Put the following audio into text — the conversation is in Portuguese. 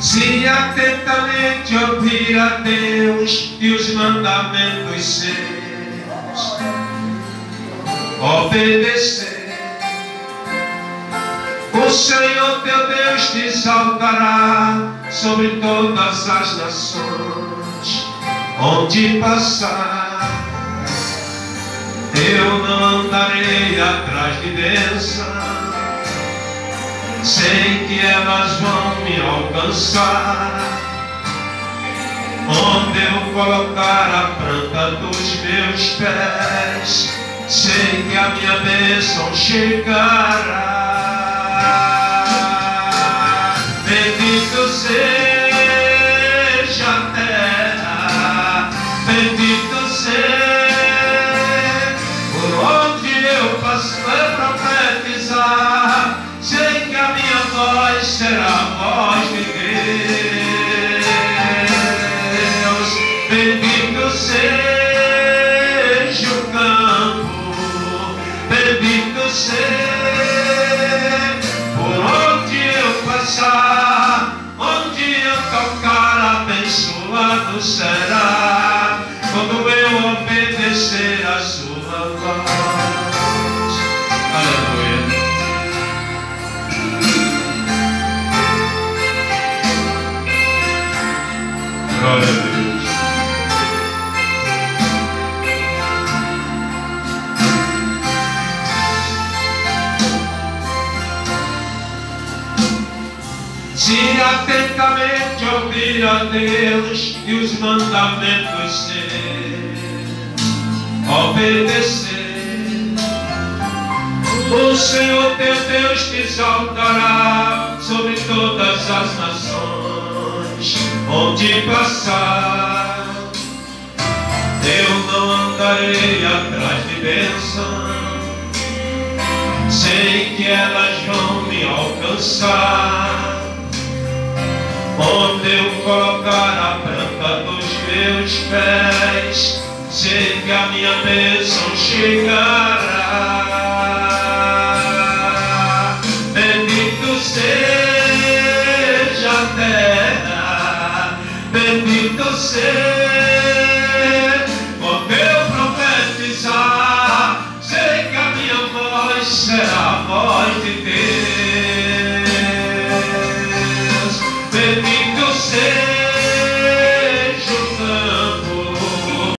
Se atentamente ouvir a Deus e os mandamentos seus, obedecer, o Senhor teu Deus te exaltará sobre todas as nações onde passar. Eu não andarei atrás de bênção, sei que elas vão me alcançar. Onde eu colocar a planta dos meus pés, sei que a minha bênção chegará. Bendito seja a terra, bendito seja por onde eu passar profetizar. Sei que a minha voz será a voz de Deus. Bendito seja o campo, bendito seja por onde eu passar, onde eu tocar, abençoado será, quando eu obedecer a sua voz. Aleluia. Glória a Deus. Se atentamente ouvir a Deus e os mandamentos seus, obedecer, o Senhor teu Deus te exaltará sobre todas as nações onde passar. Eu não andarei atrás de bênção, sei que elas vão me alcançar. Onde eu colocar a planta dos meus pés, sei que a minha bênção chegará. Bendito seja a terra, bendito seja